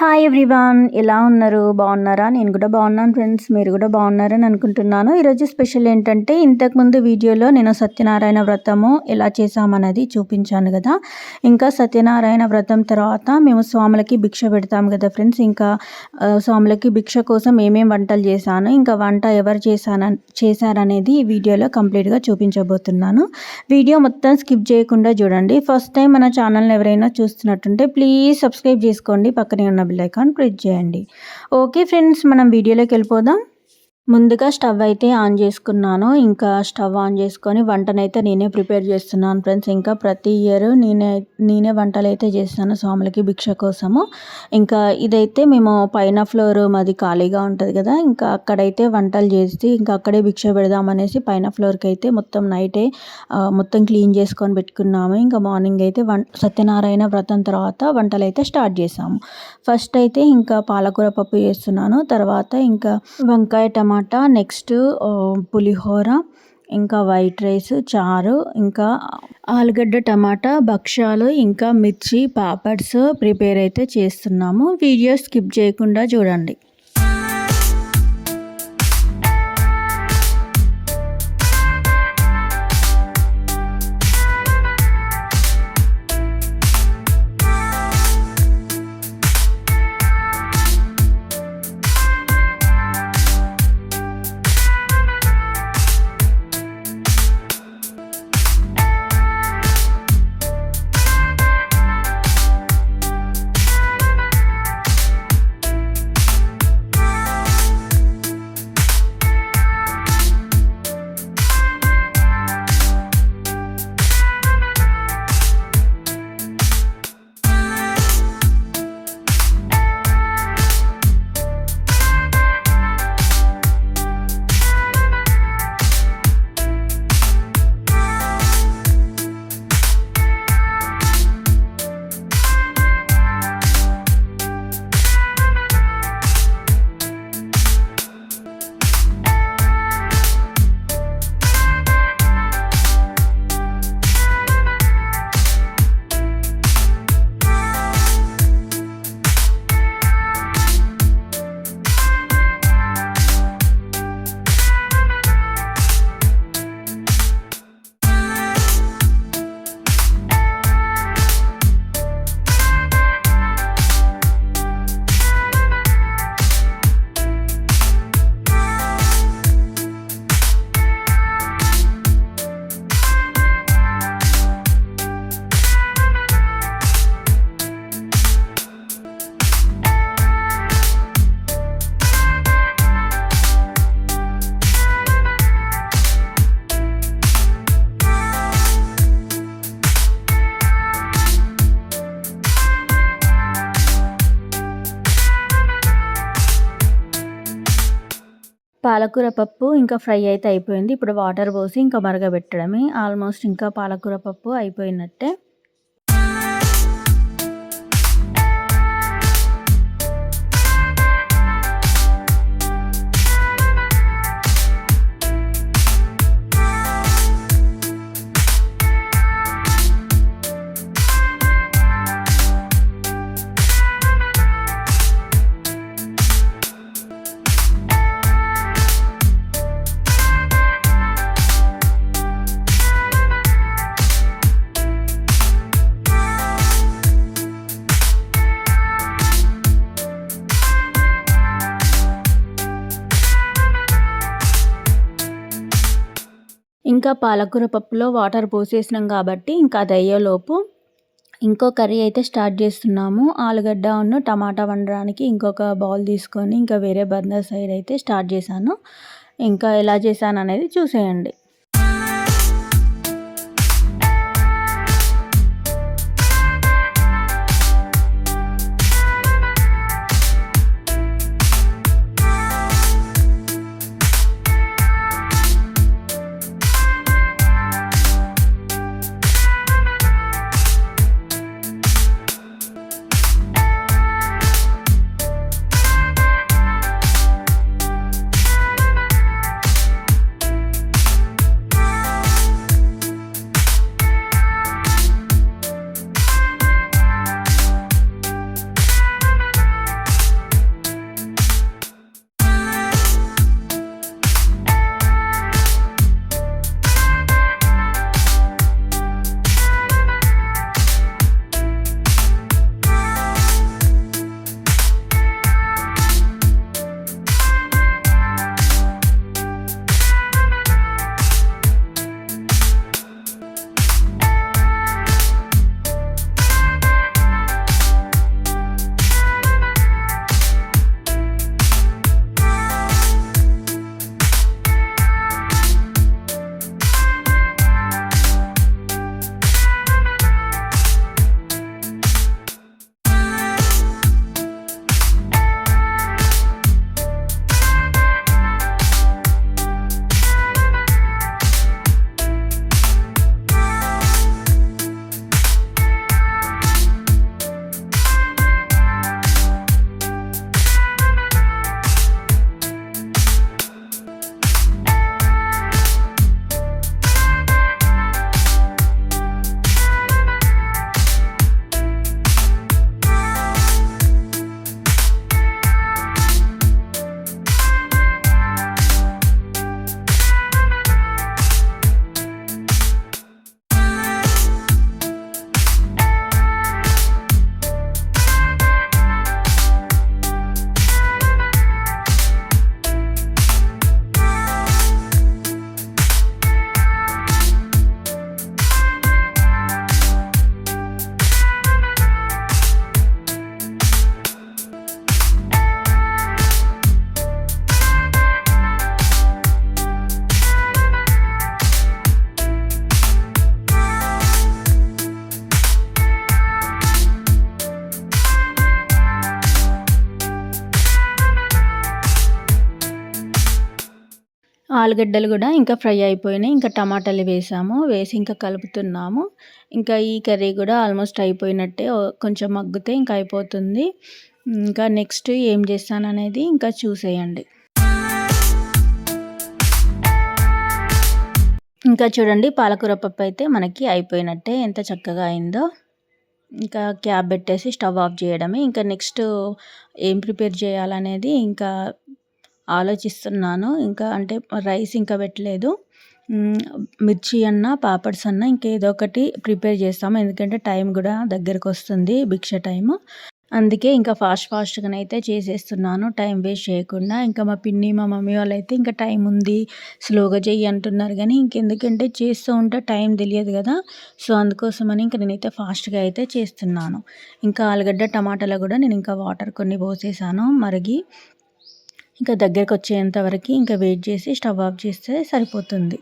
Hi everyone, ఎలా ఉన్నారు? బాగున్నారా? నేను కూడా బాగున్నాను ఫ్రెండ్స్. మీరు కూడా బాగున్నారని అనుకుంటున్నాను. ఈరోజు స్పెషల్ ఏంటంటే, ఇంతకుముందు వీడియోలో నేను సత్యనారాయణ వ్రతము ఎలా చేసామన్నది చూపించాను కదా. ఇంకా సత్యనారాయణ వ్రతం తర్వాత మేము స్వాములకి భిక్ష పెడతాం కదా ఫ్రెండ్స్. ఇంకా స్వాములకి భిక్ష కోసం ఏమేమి వంటలు చేశాను, ఇంకా వంట ఎవరు చేశారనేది ఈ వీడియోలో కంప్లీట్గా చూపించబోతున్నాను. వీడియో మొత్తం స్కిప్ చేయకుండా చూడండి. ఫస్ట్ టైం మన ఛానల్ని ఎవరైనా చూస్తున్నట్టుంటే ప్లీజ్ సబ్స్క్రైబ్ చేసుకోండి, పక్కనే ఉన్న బెల్ ఐకాన్ ప్రెస్ చేయండి. ఓకే ఫ్రెండ్స్, మనం వీడియోలోకి వెళ్ళిపోదాం. ముందుగా స్టవ్ అయితే ఆన్ చేసుకున్నాను. ఇంకా స్టవ్ ఆన్ చేసుకొని వంటనైతే నేనే ప్రిపేర్ చేస్తున్నాను ఫ్రెండ్స్. ఇంకా ప్రతి ఇయర్ నేనే వంటలు అయితే చేస్తాను స్వాములకి భిక్ష కోసము. ఇంకా ఇదైతే మేము పైన ఫ్లోర్ మాది ఖాళీగా ఉంటుంది కదా, ఇంకా అక్కడైతే వంటలు చేసి ఇంకా అక్కడే భిక్ష పెడదామనేసి పైన ఫ్లోర్కి అయితే మొత్తం నైటే మొత్తం క్లీన్ చేసుకొని పెట్టుకున్నాము. ఇంకా మార్నింగ్ అయితే సత్యనారాయణ వ్రతం తర్వాత వంటలు అయితే స్టార్ట్ చేసాము. ఫస్ట్ అయితే ఇంకా పాలకూర పప్పు చేస్తున్నాను, తర్వాత ఇంకా వంకాయ టమాటా, నెక్స్ట్ పులిహోర, ఇంకా వైట్ రైస్, చారు, ఇంకా ఆలుగడ్డ టమాటా భక్ష్యాలు, ఇంకా మిర్చి పాపడ్స్ ప్రిపేర్ అయితే చేస్తున్నాము. వీడియో స్కిప్ చేయకుండా చూడండి. పాలకూర పప్పు ఇంకా ఫ్రై అయితే అయిపోయింది. ఇప్పుడు వాటర్ పోసి ఇంకా మరగబెట్టడమే. ఆల్మోస్ట్ ఇంకా పాలకూర పప్పు అయిపోయినట్టే. ఇంకా పాలకూర పప్పులో వాటర్ పోసేసినాం కాబట్టి ఇంకా అది అయ్యేలోపు ఇంకో కర్రీ అయితే స్టార్ట్ చేస్తున్నాము. ఆలుగడ్డ టమాటా వండడానికి ఇంకొక బౌల్ తీసుకొని ఇంకా వేరే బర్నర్ సైడ్ అయితే స్టార్ట్ చేశాను. ఇంకా ఎలా చేశాను అనేది చూసేయండి. ఆలుగడ్డలు కూడా ఇంకా ఫ్రై అయిపోయినాయి. ఇంకా టమాటాలు వేసాము. వేసి ఇంకా కలుపుతున్నాము. ఇంకా ఈ కర్రీ కూడా ఆల్మోస్ట్ అయిపోయినట్టే. కొంచెం మగ్గితే ఇంకా అయిపోతుంది. ఇంకా నెక్స్ట్ ఏం చేస్తాననేది ఇంకా చూసేయండి. ఇంకా చూడండి, పాలకూర పప్పు అయితే మనకి అయిపోయినట్టే. ఎంత చక్కగా అయిందో. ఇంకా క్యాప్ పెట్టేసి స్టవ్ ఆఫ్ చేయడమే. ఇంకా నెక్స్ట్ ఏం ప్రిపేర్ చేయాలనేది ఇంకా ఆలోచిస్తున్నాను. ఇంకా అంటే రైస్ ఇంకా పెట్టలేదు. మిర్చి అన్న, పాపడ్స్ అన్న ఇంకేదో ఒకటి ప్రిపేర్ చేస్తాము. ఎందుకంటే టైం కూడా దగ్గరకు వస్తుంది, భిక్ష టైము. అందుకే ఇంకా ఫాస్ట్‌గానైతే చేసేస్తున్నాను, టైం వేస్ట్ చేయకుండా. ఇంకా మా పిన్ని, మా మమ్మీ వాళ్ళైతే ఇంకా టైం ఉంది, స్లోగా చెయ్యి అంటున్నారు. కానీ ఇంకెందుకంటే చేస్తూ ఉంటే టైం తెలియదు కదా. సో అందుకోసమని ఇంకా నేనైతే ఫాస్ట్‌గా అయితే చేస్తున్నాను. ఇంకా ఆలుగడ్డ, టమాటాలో కూడా నేను ఇంకా వాటర్ కొన్ని పోసేసాను మరిగి. ఇంకా దగ్గరకు వచ్చేంత వరకు ఇంకా వెయిట్ చేసి స్టవ్ ఆఫ్ చేస్తే సరిపోతుంది.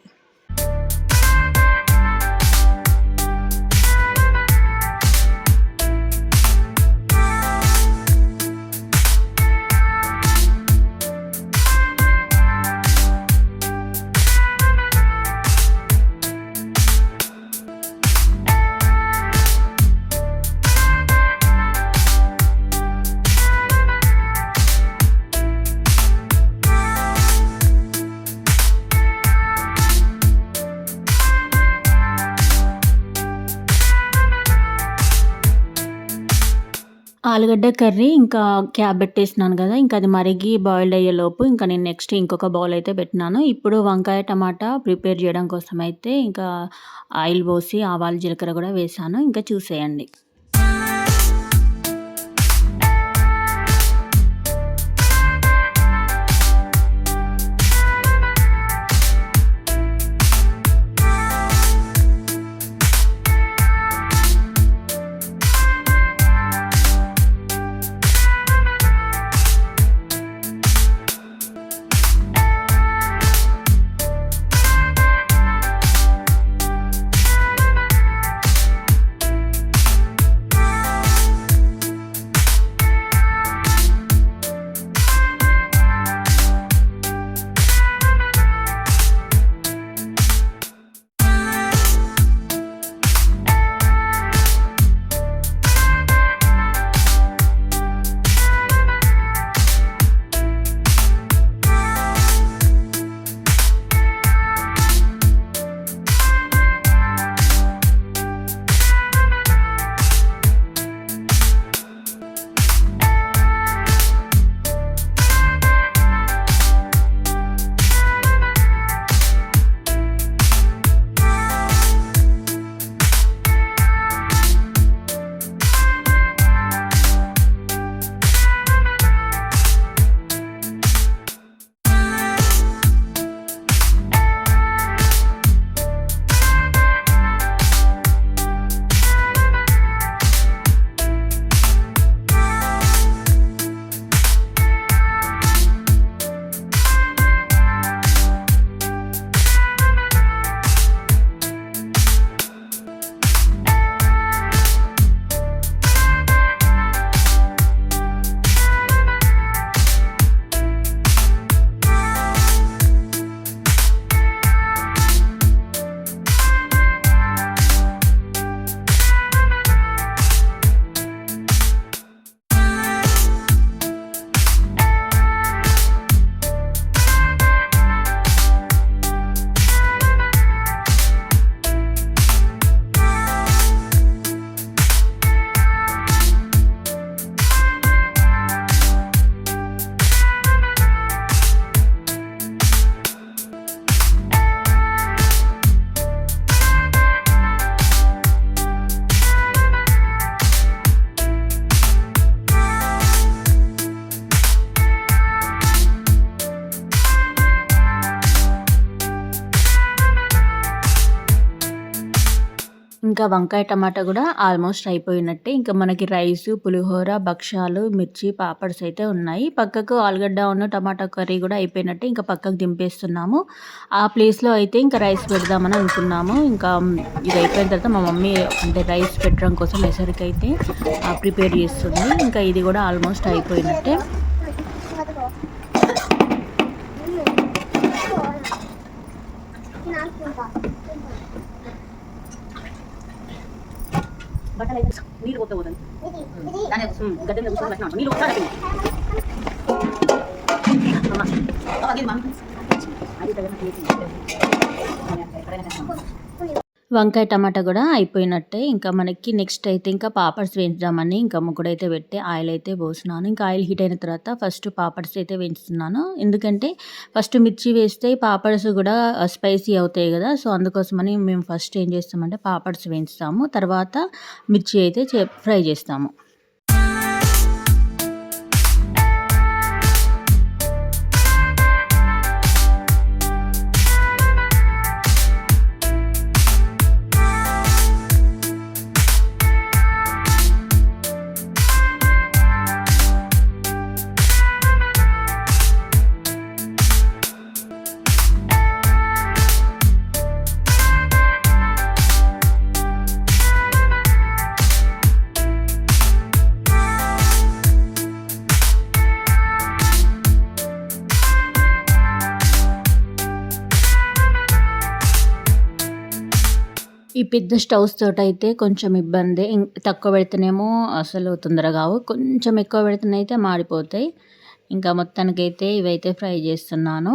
ఆలుగడ్డ కర్రీ ఇంకా క్యాప్ పెట్టేసినాను కదా. ఇంకా అది మరిగి బాయిల్డ్ అయ్యేలోపు ఇంకా నేను నెక్స్ట్ ఇంకొక బౌల్ అయితే పెట్టినాను. ఇప్పుడు వంకాయ టమాటా ప్రిపేర్ చేయడం కోసం అయితే ఇంకా ఆయిల్ పోసి ఆవాలు, జీలకర్ర కూడా వేసాను. ఇంకా చూసేయండి. ఇంకా వంకాయ టమాటా కూడా ఆల్మోస్ట్ అయిపోయినట్టే. ఇంకా మనకి రైసు, పులిహోర, భక్షాలు, మిర్చి, పాపడ్స్ అయితే ఉన్నాయి. పక్కకు ఆలుగడ్డ టమాటా కర్రీ కూడా అయిపోయినట్టే. ఇంకా పక్కకు దింపేస్తున్నాము. ఆ ప్లేస్లో అయితే ఇంకా రైస్ పెడదామని అనుకున్నాము. ఇంకా ఇది అయిపోయిన తర్వాత మా మమ్మీ అంటే రైస్ పెట్టడం కోసం ఎసరికైతే ప్రిపేర్ చేస్తుంది. ఇంకా ఇది కూడా ఆల్మోస్ట్ అయిపోయినట్టే. బట్టలు నీళ్ళు కొత్త పోతుంది గడ్డ మీద కూర్చొని పెట్టినా నీళ్ళు కొత్త వంకాయ టమాటా కూడా అయిపోయినట్టే. ఇంకా మనకి నెక్స్ట్ అయితే ఇంకా పాపడ్స్ వేయించుదామని ఇంకా ముగ్గుడైతే పెట్టి ఆయిల్ అయితే పోసినాను. ఇంకా ఆయిల్ హీట్ అయిన తర్వాత ఫస్ట్ పాపడ్స్ అయితే వేయించుతున్నాను. ఎందుకంటే ఫస్ట్ మిర్చి వేస్తే పాపడ్స్ కూడా స్పైసీ అవుతాయి కదా, సో అందుకోసమని మేము ఫస్ట్ ఏం చేస్తామంటే పాపడ్స్ వేయించుతాము, తర్వాత మిర్చి అయితే ఫ్రై చేస్తాము. ఈ పెద్ద స్టవ్స్ తోటైతే కొంచెం ఇబ్బందే. తక్కువ పెడితేనేమో అసలు తొందరగా కావు, కొంచెం ఎక్కువ పెడితేనైతే మాడిపోతాయి. ఇంకా మొత్తానికైతే ఇవైతే ఫ్రై చేస్తున్నాను.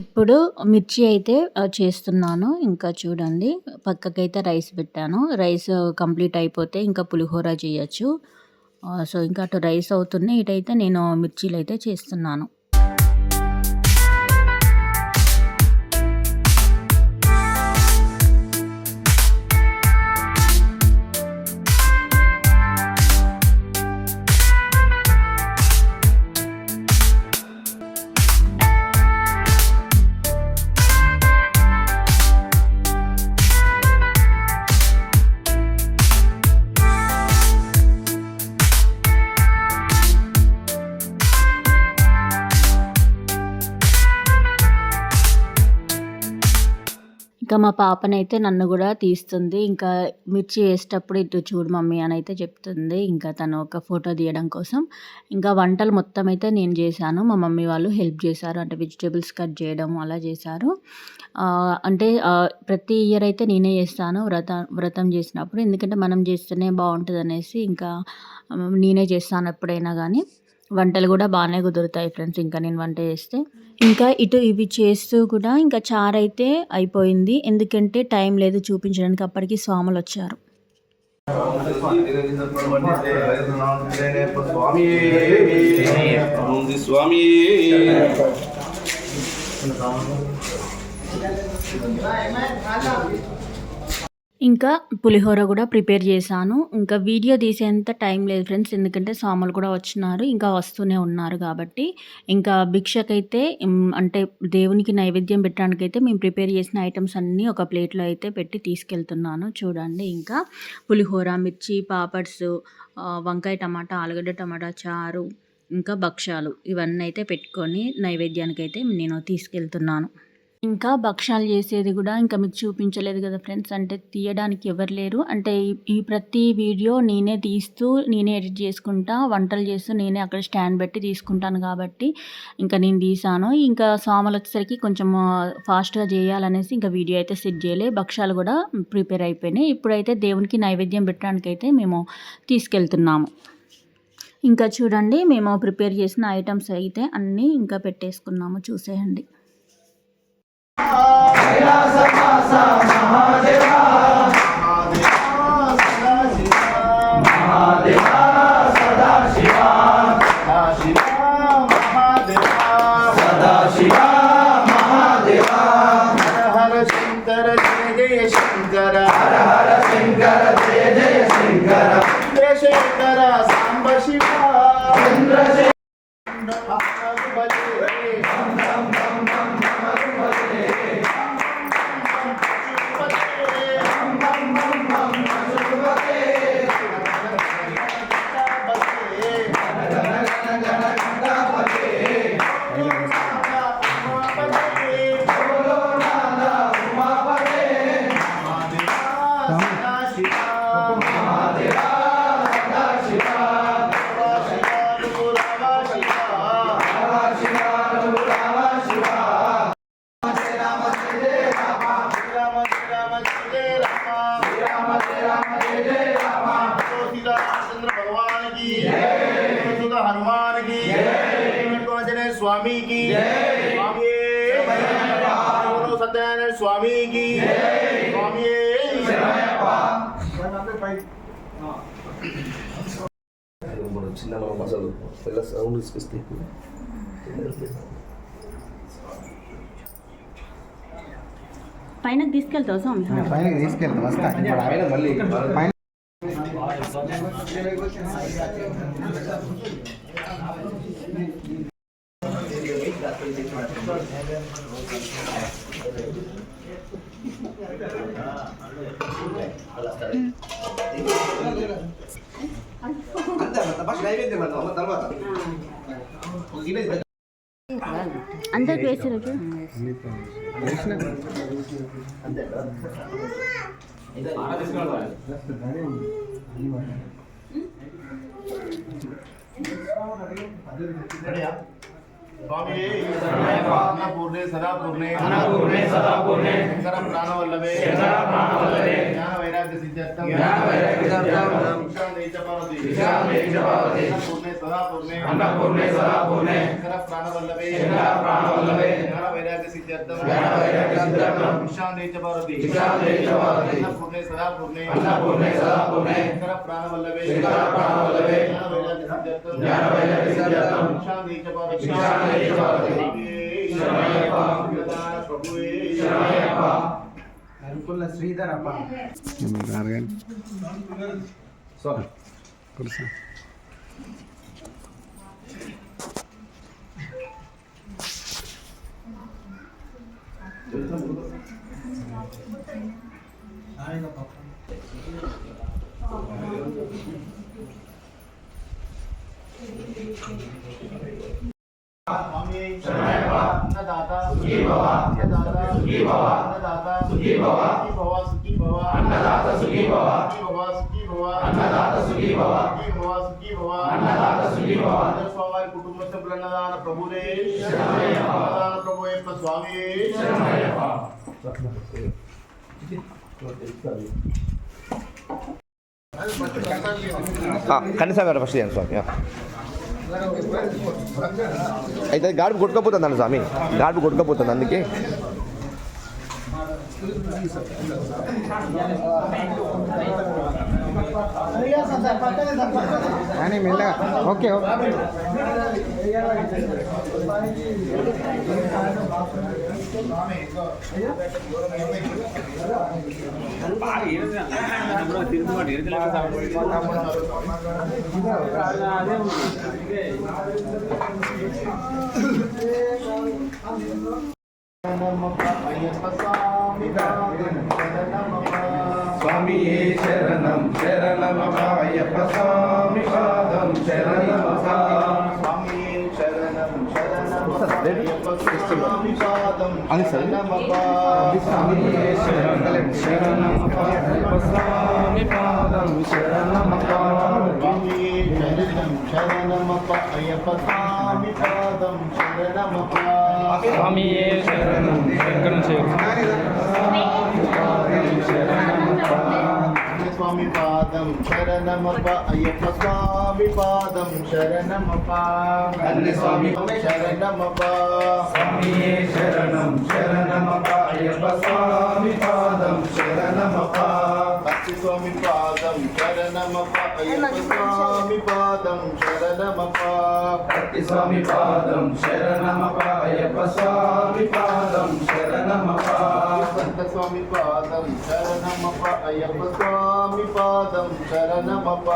ఇప్పుడు మిర్చి అయితే చేస్తున్నాను. ఇంకా చూడండి, పక్కకైతే రైస్ పెట్టాను. రైస్ కంప్లీట్ అయిపోతే ఇంకా పులిహోర చేయొచ్చు. సో ఇంకా అటు రైస్ అవుతున్నాయి, ఇటైతే నేను మిర్చీలు అయితే చేస్తున్నాను. ఇంకా మా పాపనైతే నన్ను కూడా తీస్తుంది. ఇంకా మిర్చి వేసేటప్పుడు ఇటు చూడు మమ్మీ అని అయితే చెప్తుంది. ఇంకా తను ఒక ఫోటో తీయడం కోసం. ఇంకా వంటలు మొత్తం అయితే నేను చేశాను, మా మమ్మీ వాళ్ళు హెల్ప్ చేశారు. అంటే వెజిటేబుల్స్ కట్ చేయడం అలా చేశారు. అంటే ప్రతి ఇయర్ అయితే నేనే చేస్తాను వ్రతం చేసినప్పుడు, ఎందుకంటే మనం చేస్తేనే బాగుంటుంది అనేసి ఇంకా నేనే చేస్తాను ఎప్పుడైనా కానీ. వంటలు కూడా బాగానే కుదురుతాయి ఫ్రెండ్స్ ఇంకా నేను వంట చేస్తే. ఇంకా ఇటు ఇవి చేస్తూ కూడా ఇంకా చారు అయితే అయిపోయింది, ఎందుకంటే టైం లేదు చూపించడానికి, అప్పటికి స్వాములు వచ్చారు. ఇంకా పులిహోర కూడా ప్రిపేర్ చేశాను. ఇంకా వీడియో తీసేంత టైం లేదు ఫ్రెండ్స్, ఎందుకంటే స్వాములు కూడా వచ్చినారు, ఇంకా వస్తూనే ఉన్నారు కాబట్టి. ఇంకా భిక్షకైతే అంటే దేవునికి నైవేద్యం పెట్టడానికైతే మేము ప్రిపేర్ చేసిన ఐటమ్స్ అన్నీ ఒక ప్లేట్లో అయితే పెట్టి తీసుకెళ్తున్నాను. చూడండి, ఇంకా పులిహోర, మిర్చి, పాపడ్స్, వంకాయ టమాటా, ఆలుగడ్డ టమాటా చారు, ఇంకా భక్షాలు ఇవన్నీ అయితే పెట్టుకొని నైవేద్యానికైతే నేను తీసుకెళ్తున్నాను. ఇంకా భక్షాలు చేసేది కూడా ఇంకా మీకు చూపించలేదు కదా ఫ్రెండ్స్, అంటే తీయడానికి ఎవరు లేరు. అంటే ఈ ప్రతి వీడియో నేనే తీస్తూ నేనే ఎడిట్ చేసుకుంటా, వంటలు చేస్తూ నేనే అక్కడ స్టాండ్ పెట్టి తీసుకుంటాను కాబట్టి ఇంకా నేను తీసాను. ఇంకా స్వాములు వచ్చేసరికి కొంచెం ఫాస్ట్గా చేయాలనేసి ఇంకా వీడియో అయితే సెట్ చేయలే. భక్షాలు కూడా ప్రిపేర్ అయిపోయినాయి. ఇప్పుడైతే దేవునికి నైవేద్యం పెట్టడానికి అయితే మేము తీసుకెళ్తున్నాము. ఇంకా చూడండి, మేము ప్రిపేర్ చేసిన ఐటమ్స్ అయితే అన్నీ ఇంకా పెట్టేసుకున్నాము, చూసేయండి. सीतारामचंद्र भगवान की हनुमान की आंजनेय स्वामी की सत्यानंद स्वामी की स्वामी చిన్న అసలు పిల్ల సౌండ్ ఇస్తే పైనకి తీసుకెళ్తావు స్వామి పైనకి తీసుకెళ్తాం వస్తా ఆయన మళ్ళీ పైన అందరికి వేసి రోజు स्वामी अन्नपूर्णे सदापूर्णे शंकर प्राणवल्लभे ज्ञान वैराग्य सिद्ध्यर्थम अन्नपूर्णे सदापूर्णे शंकर प्राणवल्लभे ज्ञान वैराग्य सिद्ध्यर्थम शांति च भवति अन्नपूर्णे सदापूर्णे शंकर प्राणवल्लभे ज्ञान वैराग्य सिद्ध्यर्थम शांति च भवति శ్రీధర్ అప్ప కుర్సీ स्वामी अन्नदाता सुखी भव अन्नदाता सुखी भव अन्नदाता सुखी भव सुखी भव अन्नदाता सुखी भव सुखी भव अन्नदाता सुखी भव सुखी भव अन्नदाता सुखी भव स्वामी कुटुंब सभ्युलन्नदान प्रभुरे शरणमయ్యప్ప अन्नदान प्रभु अय्यप्प स्वामी शरणमయ్యప్ప కనీసం ఫస్ట్ చేయండి స్వామి అయితే గాడుపు కొట్టుకపోతుంది అండి స్వామి గాడుపు కొట్టుకపోతుంది అందుకే కానీ మెల్లగా ఓకే స్వామియే శరణం శరణమప్ప అయ్యప్ప స్వామి పాదం శరణమప్ప స్వామియే శరణం శరణమప్ప అయ్యప్ప స్వామి పాదం శరణమప్ప స్వామియే శరణం శరణమప్ప అయ్యప్ప స్వామి పాదం శరణమప్ప స్వామియే శరణం శరణమప్ప అయ్యప్ప స్వామి పాదం శరణమప్ప స్వామియే శరణం శంకరం స్వామి పాదం శరణమప్ప అయ్యప్ప స్వామి పాదం శరణమప్ప స్వామి శరణమప్ప స్వామియే శరణం శరణమప్ప అయ్యప్ప స్వామి పాదం శరణమప్ప భక్తి స్వామి పాదం శరణమప్ప అయ్యప్ప స్వామి పాదం శరణమప్ప భక్తి స్వామి పాదం శరణమప్ప అయ్యప్ప స్వామి పాదం శరణమప్ప సంత స్వామి పాదం శరణమప్ప అయ్యప్ప స్వామి పాదం శరణమప్ప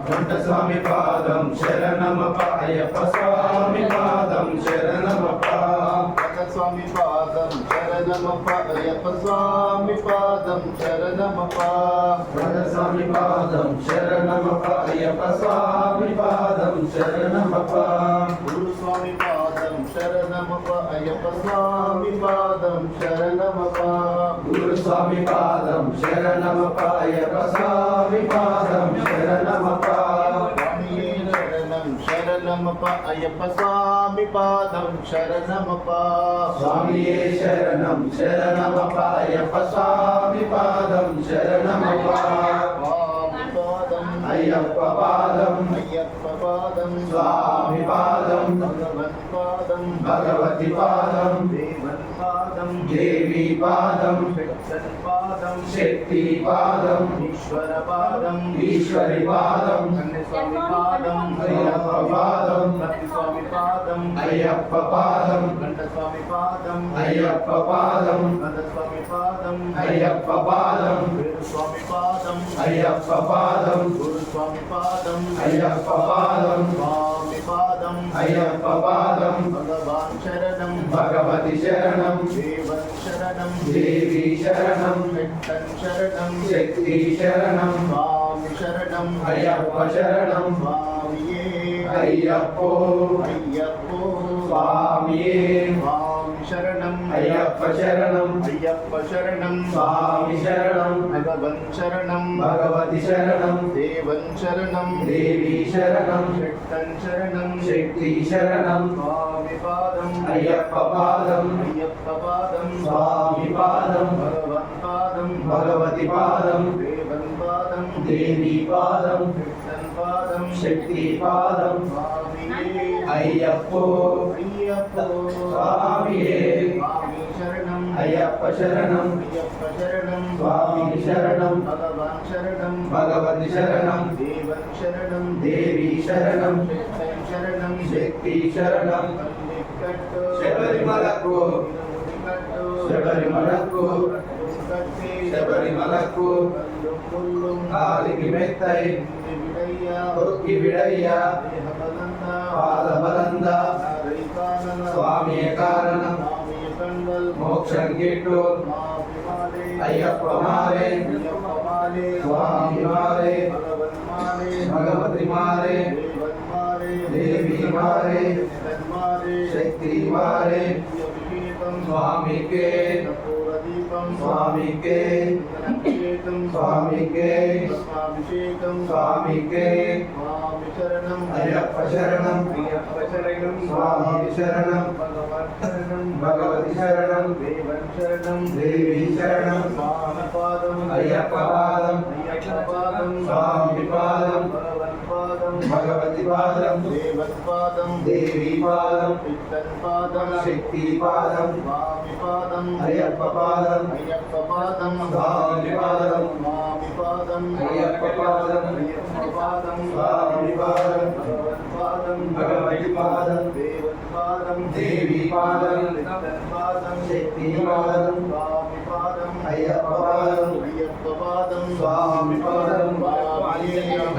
కొండ స్వామి పాదం శరణమప్ప అయ్యప్ప స్వామి పాదం శరణమప్ప భక్త స్వామి పాదం శరణమప్ప అయ్యప్ప స్వామి పాదం శరణమప్ప కొండ స్వామి పాదం శరణమప్ప అయ్యప్ప స్వామి పాదం శరణమప్ప గురు స్వామి పాదం శరణమప్ప అయ్యప్ప స్వామి పాదం శరణమప్ప గురు స్వామి పాదం శరణమప్ప అయ్యప్ప స్వామి పాదం శరణమప్ప స్వామియే శరణం శరణమప్ప శరణమప అయ్యప్ప స్వామి పాదం శరణమప స్వామియే శరణం శరణమప అయ్యప్ప స్వామి పాదం శరణమప స్వామి పాదం అయ్యప్ప పాదం అయ్యప్ప పాదం స్వామి పాదం భగవన్ పాదం భగవతి పాదం దేవన్ పాదం దేవి పాదం శక్తన్ పాదం శక్తి పాదం ఈశ్వర పాదం ఈశ్వరి పాదం కన్యస్వామి పాదం అయ్యప్ప పాదం స్వామి పాదం అయ్యప్ప పాదం కంఠస్వామి పాదం అయ్యప్ప పాదం స్వామి పాదం అయ్యప్ప పాదం స్వామి పాదం అయ్యప్ప పాదం గురుస్వామి పాదం అయ్యప్ప పాదం స్వామి పాదం అయ్యప్ప పాదం భగవాన్ శరణం భగవతి శరణం దేవన్ శరణం దేవి శరణం శక్తన్ శరణం శక్తి శరణం స్వామి శరణం అయ్యప్ప శరణం స్వామియే అయ్యప్పో అయ్యప్పో స్వామియే స్వామి శరణం అయ్యప్ప శరణం అయ్యప్ప శరణం స్వామి శరణం భగవన్ శరణం భగవతి శరణం దేవన్ శరణం దేవి శరణం శక్తన్ శరణం శక్తి శరణం స్వామి పాదం అయ్యప్ప పాదం అయ్యప్ప పాదం స్వామి పాదం భగవన్ పాదం భగవతి పాదం దేవన్ పాదం దేవి పాదం శక్తన్ పాదం శక్తి పాదం స్వామియే అయ్యప్పో అయ్యప్పో స్వామియే స్వామి శరణం అయ్యప్ప శరణం అయ్యప్ప శరణం స్వామి శరణం భగవాన్ శరణం భగవతి శరణం దేవన్ శరణం దేవి శరణం శక్తన్ శరణం శక్తి శరణం పల్లికట్టు శబరిమలకు ఇరుముడికట్టు శబరిమలకు కట్టి శబరిమలకు ముల్లుం కాలికి మెత్తై విడయ్యా కొక్కి విడయ్య దేహబలంద పాదబలంద రైకానన స్వామియే కారణం స్వామి కండల్ మోక్షం గిట్టు మాపిమాలే అయ్యప్ప మారే అయ్యప్ప మాలే స్వామి మారే భగవన్ మాలే భగవతి మారే దేవన్ మాలే దేవి మారే శక్తన్ మాలే శక్తి మారే అభిషేకం స్వామికే కర్పూరదీపం స్వామికే అభిషేకం స్వామికే అభిషేకం స్వామికే స్వామి శరణం అయ్యప్ప శరణం అయ్యప్ప శరణం స్వామి శరణం భగవన్ శరణం భగవతి శరణం దేవన్ శరణం దేవి శరణం స్వామి పాదం అయ్యప్ప పాదం అయ్యప్ప పాదం స్వామి పాదం భగవన్ పాదం భగవతి పాదం దేవన్ పాదం దేవి పాదం శక్తన్ పాదం శక్తి పాదం స్వామి పాదం అయ్యప్ప పాదం అయ్యప్ప పాదం స్వామి పాదం స్వామి పాదం అయ్యప్ప పాదం అయ్యప్ప పాదం స్వామి పాదం భగవన్ పాదం భగవతి పాదం దేవన్ పాదం దేవి పాదం శక్తన్ పాదం శక్తి పాదం స్వామి పాదం అయ్యప్ప పాదం అయ్యప్ప పాదం స్వామి పాదం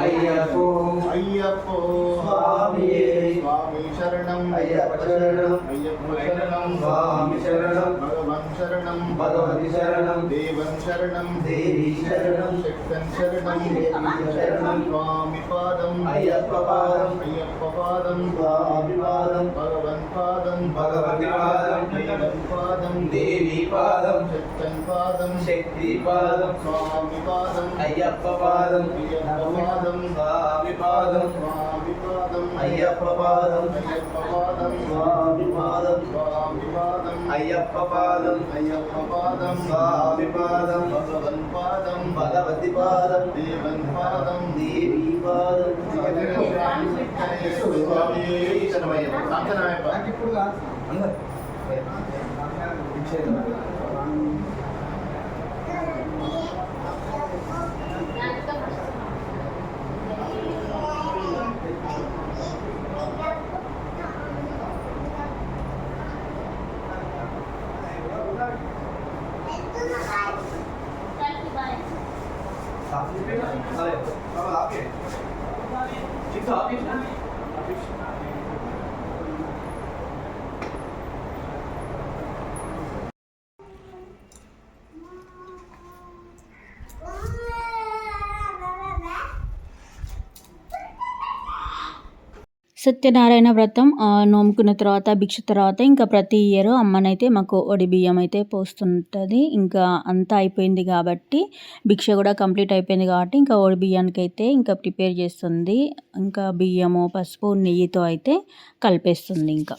అయ్యప్పో అయ్యప్పో స్వామియే స్వామి శరణం అయ్యప్ప శరణం అయ్యప్ప శరణం స్వామి శరణం భగవన్ శరణం భగవతి శరణం దేవన్ శరణం దేవి శరణం శక్తన్ శరణం శక్తి శరణం స్వామి పాదం అయ్యప్ప పాదం అయ్యప్ప పాదం స్వామి పాదం భగవన్ పాదం భగవతి పాదం దేవన్ పాదం దేవి పాదం శక్తన్ పాదం శక్తి పాదం స్వామి పాదం అయ్యప్ప పాదం అయ్యప్ప పాదం స్వామి పాదం స్వామి పాదం అయ్యప్ప పాదం అయ్యప్ప పాదం స్వామి పాదం స్వామి పాదం అయ్యప్ప పాదం అయ్యప్ప పాదం స్వామి పాదం భగవన్ పాదం భగవతి పాదం దేవన్ పాదం దేవి పాదం స్వామి శరణమయ్యప్ప శాంతనాయప్ప ఇప్పుడు సత్యనారాయణ వ్రతం నోముకున్న తర్వాత భిక్ష తర్వాత ఇంకా ప్రతి ఇయర్ అమ్మనైతే మాకు ఒడి బియ్యం అయితే పోస్తుంటుంది. ఇంకా అంతా అయిపోయింది కాబట్టి భిక్ష కూడా కంప్లీట్ అయిపోయింది కాబట్టి ఇంకా ఒడి బియ్యానికి అయితే ఇంకా ప్రిపేర్ చేస్తుంది. ఇంకా బియ్యము పసుపు నెయ్యితో అయితే కలిపేస్తుంది. ఇంకా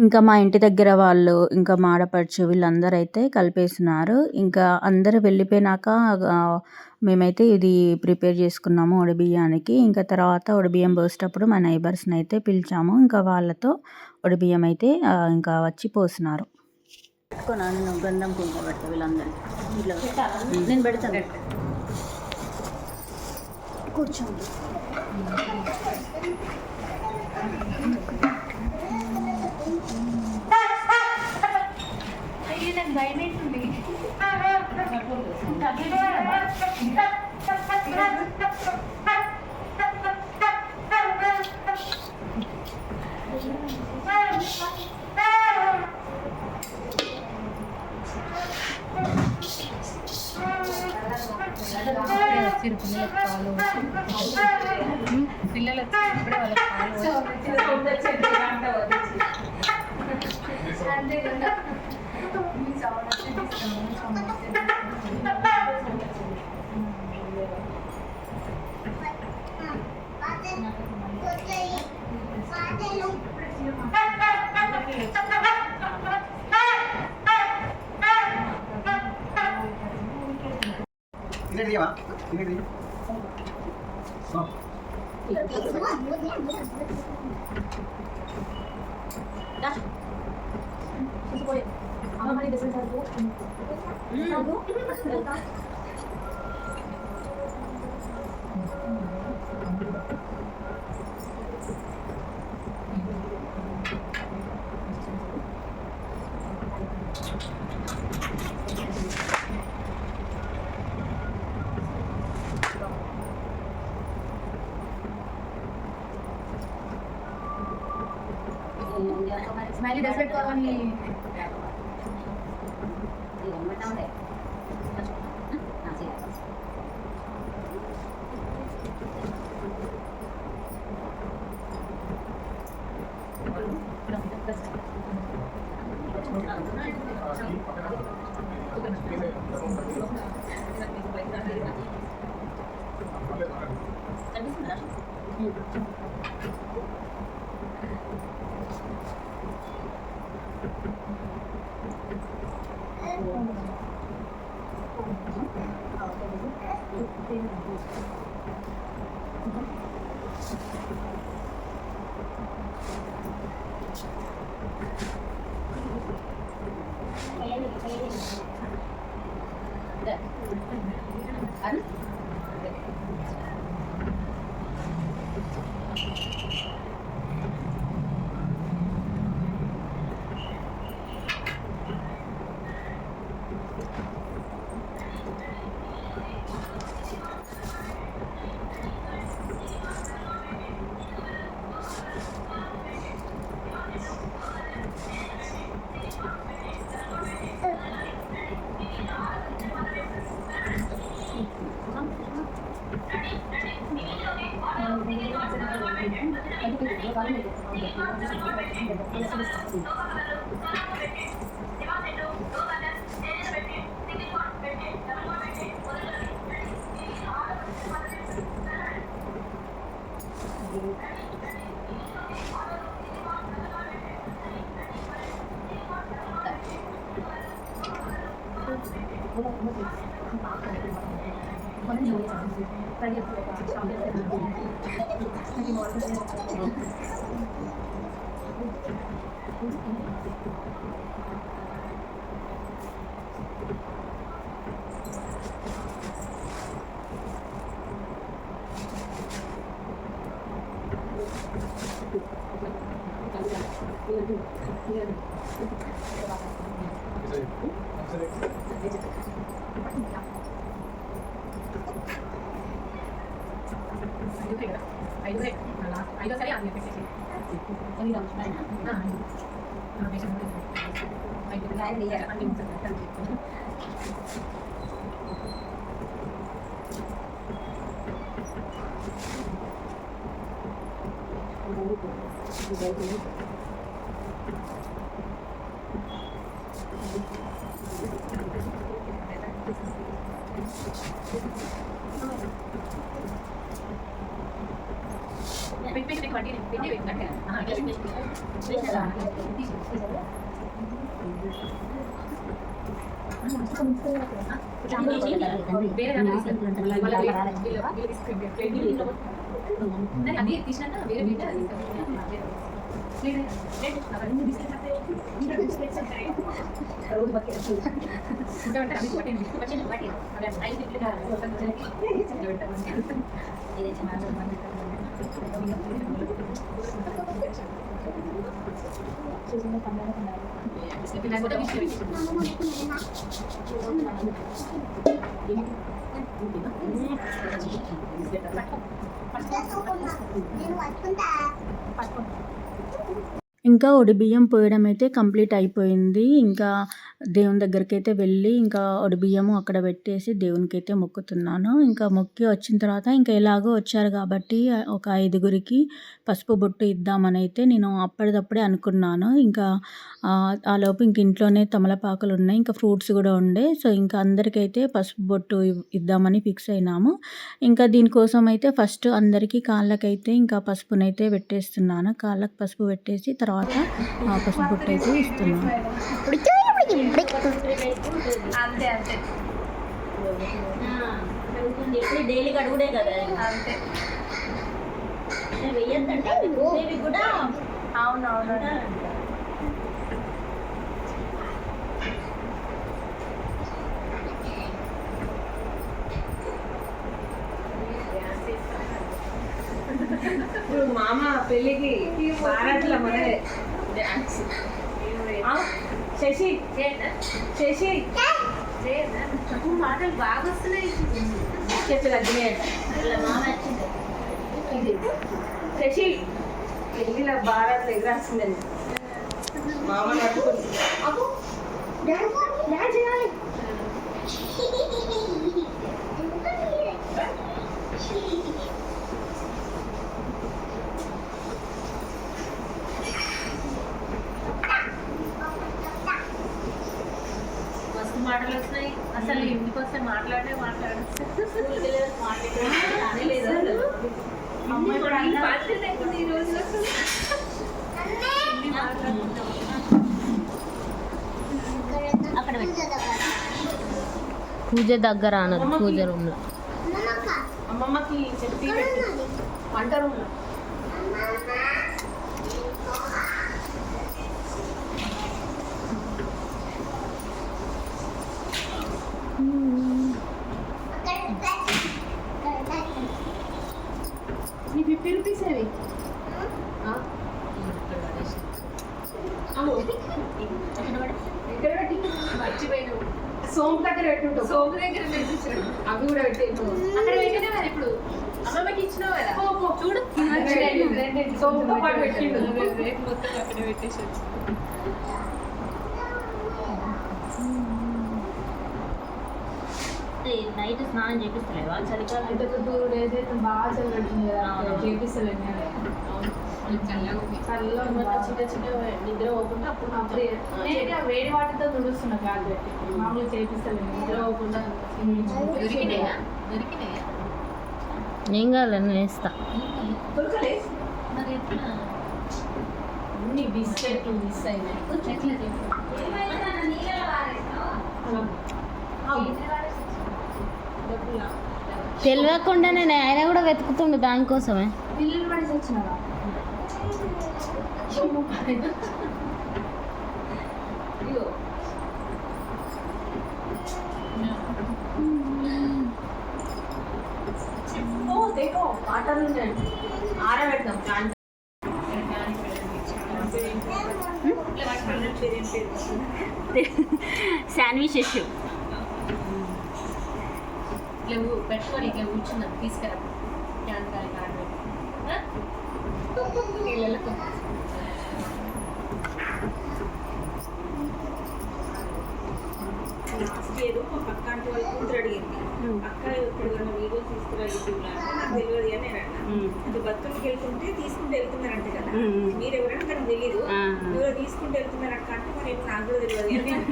ఇంకా మా ఇంటి దగ్గర వాళ్ళు ఇంకా మా ఆడపడుచు వీళ్ళందరూ అయితే కలిపేసినారు. ఇంకా అందరూ వెళ్ళిపోయినాక మేమైతే ఇది ప్రిపేర్ చేసుకున్నాము ఒడిబియ్యానికి. ఇంకా తర్వాత ఒడిబియ్యం పోసేటప్పుడు మా నైబర్స్ని అయితే పిలిచాము. ఇంకా వాళ్ళతో ఒడిబియ్యం అయితే ఇంకా వచ్చి పోసినారు. నేను గంధం కుంకుమ పెడతా వీళ్ళందరికీ. నేను పెడతాను. కూర్చోండి. పిల్లలు వచ్చినప్పుడే వాళ్ళకి స్మైలీ డ్రెస్ పెట్టుకోవాలి. ఐదోసారి అది పెట్టేసి అది తీసినాక వేరే ఇంకా ఒడిబియ్యం పోయడం అయితే కంప్లీట్ అయిపోయింది. ఇంకా దేవుని దగ్గరికి అయితే వెళ్ళి ఇంకా ఒడిబియ్యము అక్కడ పెట్టేసి దేవునికి అయితే మొక్కుతున్నాను. ఇంకా మొక్కి వచ్చిన తర్వాత ఇంకా ఎలాగో వచ్చారు కాబట్టి ఒక 5గురికి పసుపు బొట్టు ఇద్దామని అయితే నేను అప్పటిదప్పుడే అనుకున్నాను. ఇంకా ఆలోపు ఇంక ఇంట్లోనే తమలపాకులు ఉన్నాయి, ఇంకా ఫ్రూట్స్ కూడా ఉండే. సో ఇంకా అందరికైతే పసుపు బొట్టు ఇద్దామని ఫిక్స్ అయినాము. ఇంకా దీనికోసం అయితే ఫస్ట్ అందరికీ కాళ్ళకైతే ఇంకా పసుపునైతే పెట్టేస్తున్నాను. కాళ్ళకు పసుపు పెట్టేసి తర్వాత పసుపు బొట్టు అయితే ఇస్తున్నాను. అంతే అంతే డైలీ కడుగుడే కదా అంతే. వెయ్యొద్దంటే కూడా అవునవును. ఇప్పుడు మామ పెళ్ళికి భారత్ల మొదలే డాన్స్. శశి శశి మాటలు బాగా వస్తున్నాయి. చెట్లు తగ్గినాయి. శశి పెళ్ళిలో భారత్ ఎగరాల్సిందని మామ పట్టుకుంది. మస్తు మాటలు వస్తున్నాయి. అసలు ఇంటికి వస్తే మాట్లాడే అమ్మాయి కూడా ఈ రోజు అక్కడ పూజ దగ్గర అన్నది, పూజ రూమ్ లో. అమ్మమ్మకి చెప్పి వంట రూమ్ లో నీ 50 రూపీస్ అవి ఎక్కడ పెట్టి మర్చిపోయినావు. సోంపు దగ్గర పెట్టుంటావు. సోపు దగ్గర పెట్టించాడు. అవి కూడా పెట్టేది అక్కడ పెట్టినా మరి ఇప్పుడు అమ్మమ్మకి ఇచ్చినావు కదా చూడు. సోంపుతో పాటు పెట్టిండు. మొత్తం అక్కడ పెట్టేసి వచ్చి నైట్ స్నానం చేపిస్తలేవా చలికాలం? అంటే 2 days అయితే బాగా చల్లబడుతుంది కదా, చేపిస్తలేదు. చల్లగా చిన్న చిన్న నిద్ర పోకుండా అప్పుడు వేడి వాటితో తుడుస్తున్నా కాదు పెట్టి. మామూలు చేపిస్తలేదు, నిద్ర పోకుండా. దొరికినాయా? ఏం కావాలి నేను వేస్తా. దొరకలే మరి ఎట్లా? అన్ని బిస్కెట్లు మిస్ అయినాయి. తెలియకుండా నేను ఆయన కూడా వెతుకుతుండు దానికోసమే. పిల్లలు పడి వచ్చినావా? ఇదిగో. ఓ దేకో వాటర్ ఉందండి ఆరబెడతాం ప్లాంట్ శాండ్విచ్ చేసి లేవు పెట్టుకొని ఇట్లా కూర్చున్నాం తీసుకురా క్యాన్ కాలి కాడబెట్టి నీళ్ళకు లాస్ట్ ఇయర్ మా పక్క ఆంటీ వాళ్ళ కూతురు అడిగింది అక్క ఇప్పుడు కన్నా వీడియో తీసుకురా యూట్యూబ్లో అంటే నాకు తెలియదు అని నేను అన్నా అంటే బతుకమ్మకి వెళ్తుంటే తీసుకుంటూ వెళ్తున్నారంటే కదా మీరు ఎవరైనా తనకు తెలియదు ఎవరో తీసుకుంటూ వెళ్తున్నారు అక్క అంటే మరి ఏమో నాకు కూడా తెలియదు అని నేను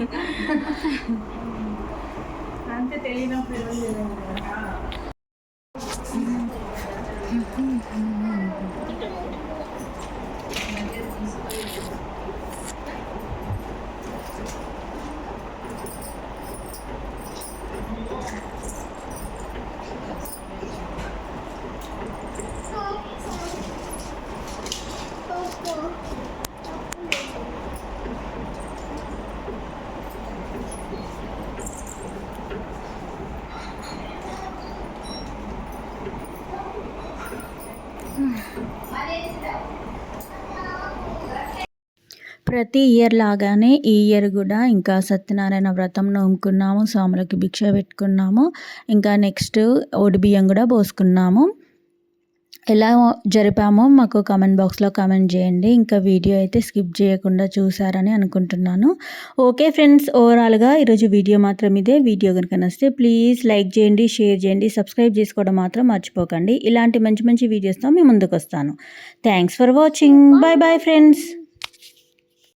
అంతే తెలియనప్పుడు ఎవరు తెలియదు కదా. ప్రతి ఇయర్ లాగానే ఈ ఇయర్ కూడా ఇంకా సత్యనారాయణ వ్రతం నోముకున్నాము, స్వాములకి భిక్ష పెట్టుకున్నాము, ఇంకా నెక్స్ట్ ఓడి బియ్యం కూడా పోసుకున్నాము. ఎలా జరిపామో మాకు కామెంట్ బాక్స్లో కామెంట్ చేయండి. ఇంకా వీడియో అయితే స్కిప్ చేయకుండా చూసారని అనుకుంటున్నాను. ఓకే ఫ్రెండ్స్, ఓవరాల్గా ఈరోజు వీడియో మాత్రం ఇదే. వీడియో కనుక నచ్చితే ప్లీజ్ లైక్ చేయండి, షేర్ చేయండి, సబ్స్క్రైబ్ చేసుకోవడం మాత్రం మర్చిపోకండి. ఇలాంటి మంచి మంచి వీడియోస్తో మీ ముందుకు వస్తాను. Thanks for watching. Bye bye friends.